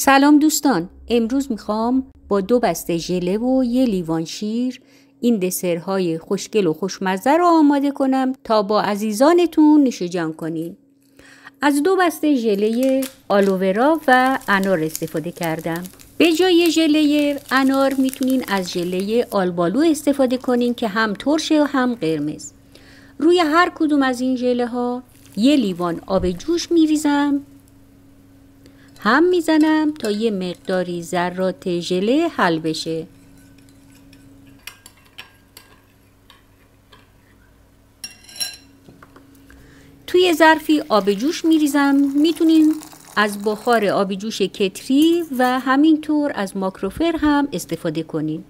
سلام دوستان، امروز میخوام با 2 بسته ژله و 1 لیوان شیر این دسرهای خوشگل و خوشمزه رو آماده کنم تا با عزیزانتون نوش جان کنین. از 2 بسته ژله آلوورا و انار استفاده کردم. به جای ژله انار میتونین از ژله آلبالو استفاده کنین که هم ترشه و هم قرمز. روی هر کدوم از این ژله ها 1 لیوان آب جوش میریزم، هم میزنم تا یه مقداری ذرات ژله حل بشه. توی ظرفی آب جوش میریزم. میتونین از بخار آب جوش کتری و همینطور از ماکروفر هم استفاده کنین.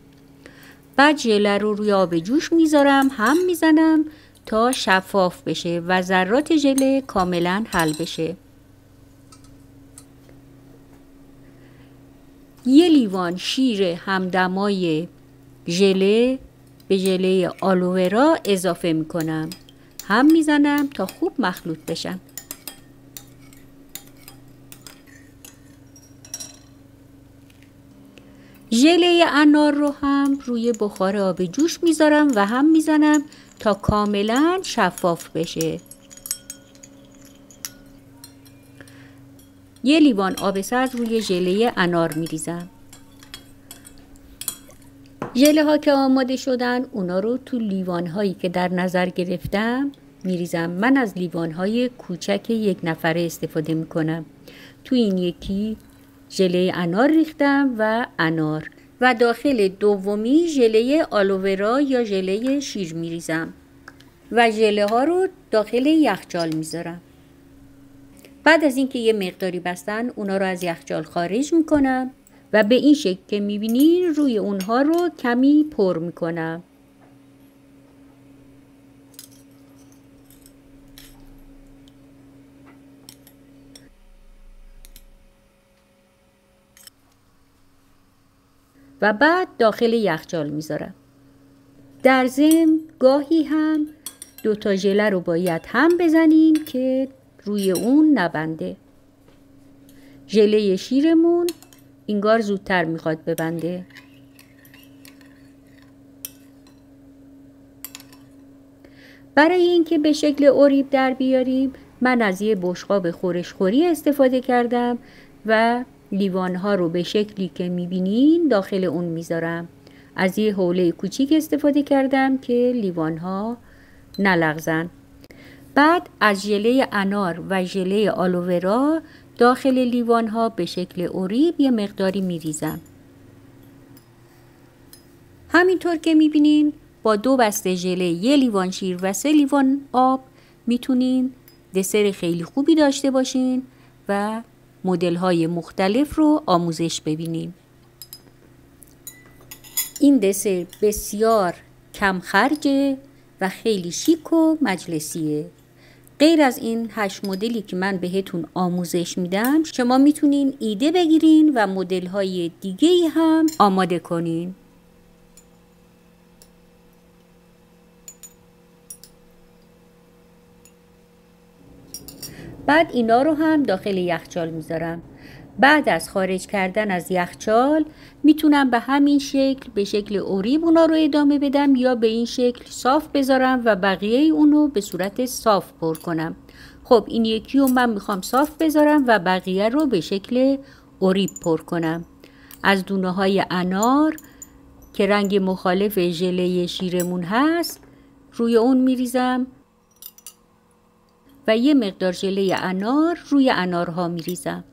بعد ژله رو روی آب جوش میذارم، هم میزنم تا شفاف بشه و ذرات ژله کاملا حل بشه. 1 لیوان شیر همدمای ژله به ژله آلوورا اضافه میکنم، هم میزنم تا خوب مخلوط بشن. ژله انار رو هم روی بخار آب جوش میذارم و هم میزنم تا کاملا شفاف بشه. 1 لیوان آب سرد روی ژله انار میریزم. ژله ها که آماده شدن اونا رو تو لیوان هایی که در نظر گرفتم میریزم. من از لیوان های کوچک 1 نفره استفاده میکنم. تو این یکی ژله انار ریختم و انار و داخل دومی ژله آلوورا یا ژله شیر میریزم و ژله ها رو داخل یخچال میذارم. بعد از اینکه یه مقداری بستن اونا رو از یخچال خارج میکنم و به این شکل که میبینین روی اونها رو کمی پر میکنم. و بعد داخل یخچال میذارم. در ضمن گاهی هم 2 تا ژله رو باید هم بزنیم که روی اون نبنده. ژله شیرمون انگار زودتر میخواد ببنده. برای اینکه به شکل اریب در بیاریم من از یه بشقاب خورشخوری استفاده کردم و لیوان ها رو به شکلی که میبینین داخل اون میذارم. از یه حوله کوچیک استفاده کردم که لیوان ها نلغزن. بعد از ژله انار و ژله آلوورا داخل لیوان ها به شکل اریب یه مقداری میریزم. همینطور که میبینین با 2 بسته ژله 1 لیوان شیر و 3 لیوان آب میتونین دسر خیلی خوبی داشته باشین و مدل های مختلف رو آموزش ببینین. این دسر بسیار کم خرجه و خیلی شیک و مجلسیه. غیر از این 8 مدلی که من بهتون آموزش میدم شما میتونین ایده بگیرین و مدل های دیگه هم آماده کنین. بعد اینا رو هم داخل یخچال میذارم. بعد از خارج کردن از یخچال میتونم به همین شکل به شکل اریب اونا رو ادامه بدم یا به این شکل صاف بذارم و بقیه اونو به صورت صاف پر کنم. خب این یکی رو من میخوام صاف بذارم و بقیه رو به شکل اریب پر کنم. از دونه های انار که رنگ مخالف ژله شیرمون هست روی اون میریزم و یه مقدار ژله انار روی انارها میریزم.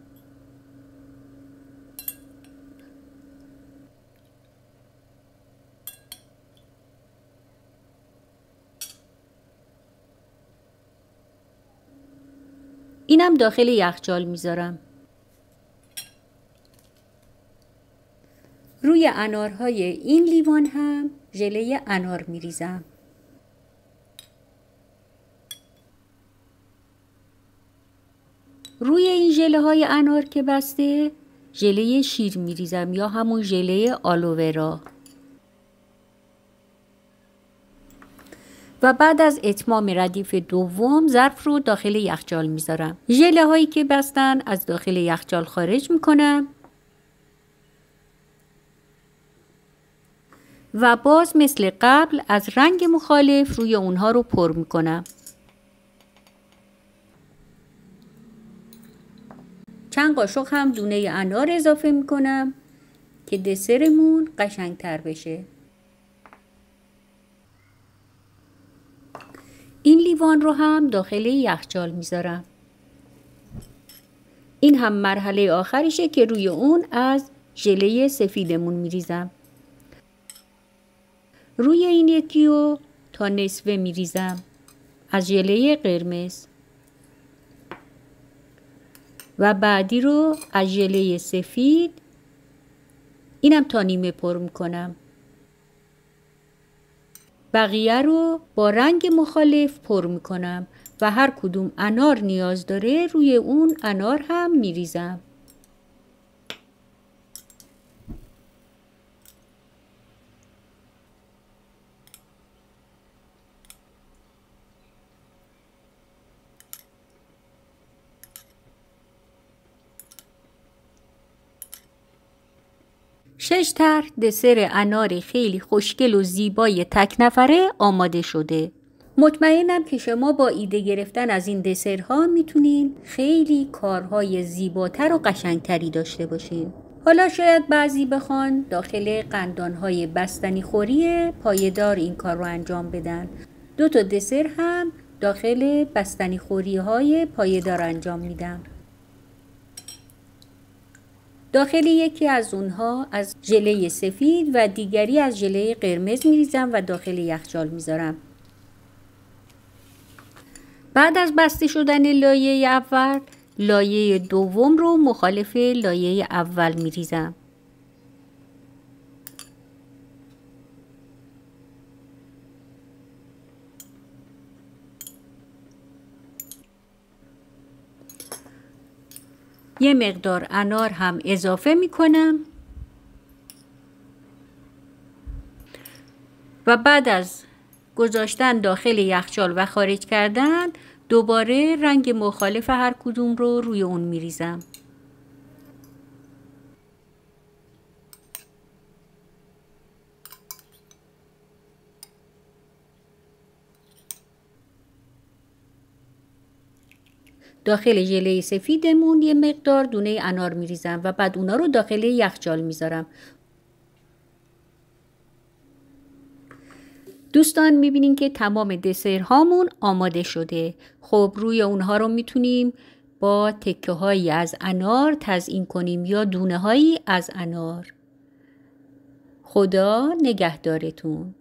اینم داخل یخچال میذارم. روی انارهای این لیوان هم ژله انار میریزم. روی این ژله های انار که بسته ژله شیر میریزم یا همون ژله آلوورا. و بعد از اتمام ردیف دوم ظرف رو داخل یخچال میذارم. ژله هایی که بستن از داخل یخچال خارج میکنم و باز مثل قبل از رنگ مخالف روی اونها رو پر میکنم. چند قاشق هم دونه انار اضافه میکنم که دسرمون قشنگتر بشه. این لیوان رو هم داخل یخچال میذارم. این هم مرحله آخرشه که روی اون از ژله سفیدمون میریزم. روی این یکی رو تا نصفه میریزم از ژله قرمز و بعدی رو از ژله سفید، اینم تا نیمه پر میکنم. بقیه رو با رنگ مخالف پر میکنم و هر کدوم انار نیاز داره روی اون انار هم میریزم. شش طرح دسر انار خیلی خوشگل و زیبای تک نفره آماده شده. مطمئنم که شما با ایده گرفتن از این دسرها میتونین خیلی کارهای زیباتر و قشنگتری داشته باشین. حالا شاید بعضی بخوان داخل قندانهای بستنی خوری پایدار این کار رو انجام بدن. 2 تا دسر هم داخل بستنی خوری های پایدار انجام میدم. داخل یکی از اونها از ژله سفید و دیگری از ژله قرمز میریزم و داخل یخچال میذارم. بعد از بسته شدن لایه اول، لایه دوم رو مخالف لایه اول میریزم. یه مقدار انار هم اضافه میکنم و بعد از گذاشتن داخل یخچال و خارج کردن دوباره رنگ مخالف هر کدوم رو روی اون میریزم. داخل ژله سفیدمون یه مقدار دونه انار میریزم و بعد اونا رو داخل یخچال میذارم. دوستان میبینین که تمام دسرهامون آماده شده. خب روی اونها رو میتونیم با تکه هایی از انار تزیین کنیم یا دونه هایی از انار. خدا نگهدارتون.